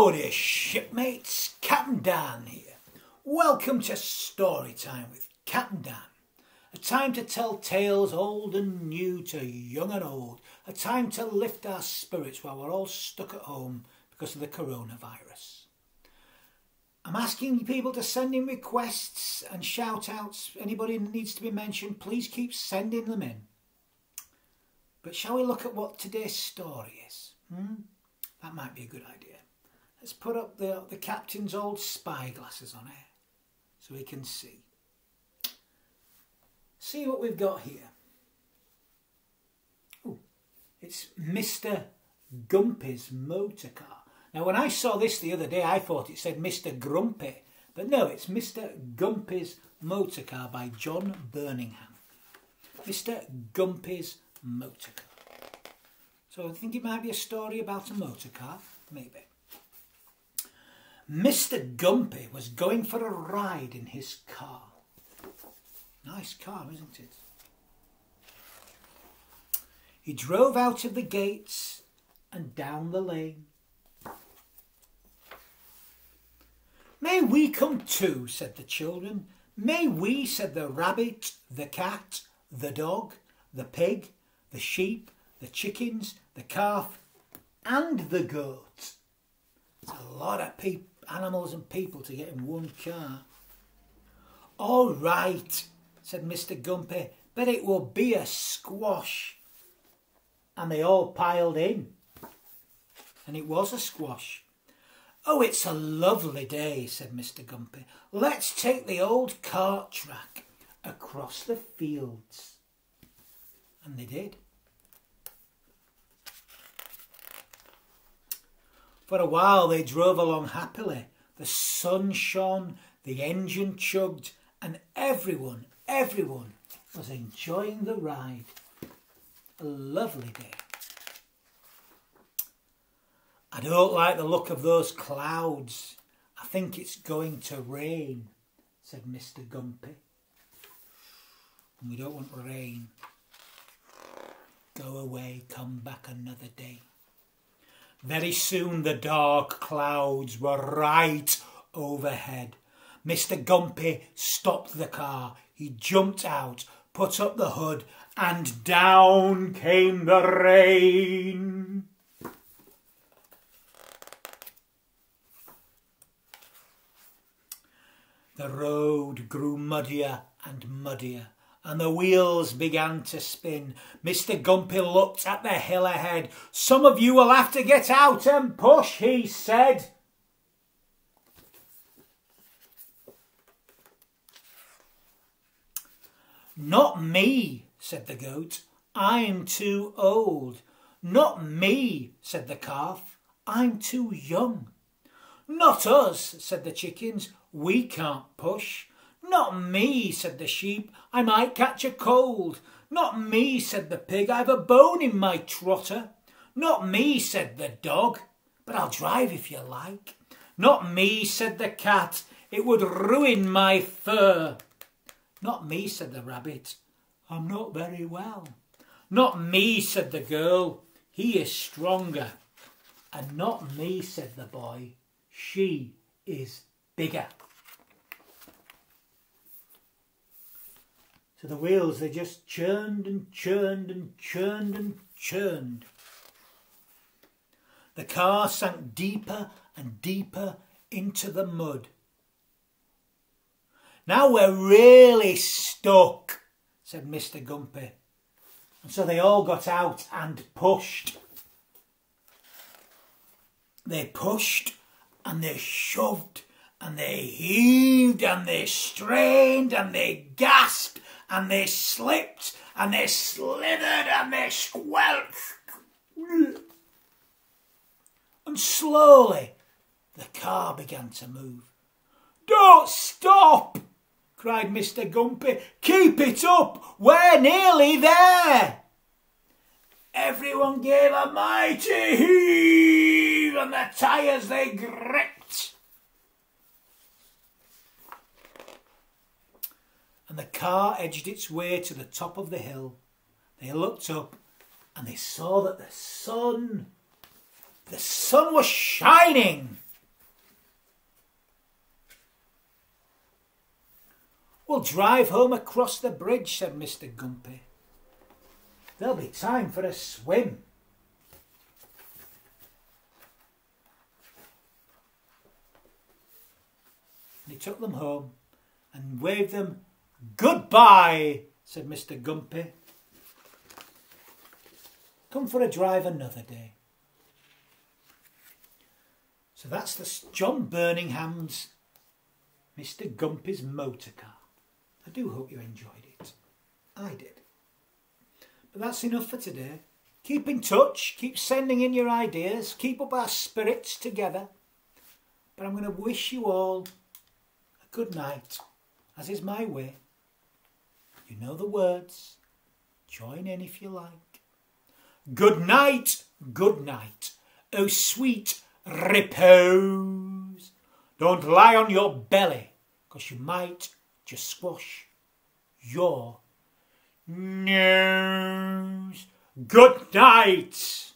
Hello dear shipmates, Captain Dan here. Welcome to Story Time with Captain Dan. A time to tell tales old and new to young and old. A time to lift our spirits while we're all stuck at home because of the coronavirus. I'm asking people to send in requests and shout outs. Anybody that needs to be mentioned, please keep sending them in. But shall we look at what today's story is? That might be a good idea. Let's put up the captain's old spy glasses on here so we can see. See what we've got here. Oh, it's Mr. Gumpy's motor car. Now when I saw this the other day I thought it said Mr. Grumpy, but no, it's Mr. Gumpy's motor car by John Birmingham. Mr. Gumpy's motor car. So I think it might be a story about a motor car, maybe. Mr. Gumpy was going for a ride in his car. Nice car, isn't it? He drove out of the gates and down the lane. May we come too, said the children. May we, said the rabbit, the cat, the dog, the pig, the sheep, the chickens, the calf and the goat. It's a lot of animals and people to get in one car. All right, said Mr. Gumpy, but it will be a squash. And they all piled in. And it was a squash. Oh, it's a lovely day, said Mr. Gumpy. Let's take the old cart track across the fields. And they did. For a while they drove along happily. The sun shone, the engine chugged, and everyone was enjoying the ride. A lovely day. I don't like the look of those clouds. I think it's going to rain, said Mr. Gumpy. And we don't want rain. Go away, come back another day. Very soon the dark clouds were right overhead. Mr. Gumpy stopped the car. He jumped out, put up the hood, and down came the rain. The road grew muddier and muddier, and the wheels began to spin. Mr. Gumpy looked at the hill ahead. Some of you will have to get out and push, he said. Not me, said the goat. I'm too old. Not me, said the calf. I'm too young. Not us, said the chickens. We can't push. Not me, said the sheep. I might catch a cold. Not me, said the pig. I've a bone in my trotter. Not me, said the dog. But I'll drive if you like. Not me, said the cat. It would ruin my fur. Not me, said the rabbit. I'm not very well. Not me, said the girl. He is stronger. And not me, said the boy. She is bigger. So the wheels, they just churned and churned and churned and churned. The car sank deeper and deeper into the mud. Now we're really stuck, said Mr. Gumpy. And so they all got out and pushed. They pushed and they shoved and they heaved and they strained and they gasped and they slipped and they slithered and they squelched. And slowly the car began to move. Don't stop, cried Mr. Gumpy. Keep it up, we're nearly there. Everyone gave a mighty heave and the tyres they gripped. And the car edged its way to the top of the hill. They looked up and they saw that the sun was shining. We'll drive home across the bridge, said Mr. Gumpy. There'll be time for a swim. And he took them home and waved them goodbye, said Mr. Gumpy. Come for a drive another day. So that's the John Burningham's Mr. Gumpy's motor car. I do hope you enjoyed it. I did. But that's enough for today. Keep in touch, keep sending in your ideas, keep up our spirits together. But I'm going to wish you all a good night, as is my way. You know the words. Join in if you like. Good night, oh sweet repose. Don't lie on your belly, 'cause you might just squash your nose. Good night.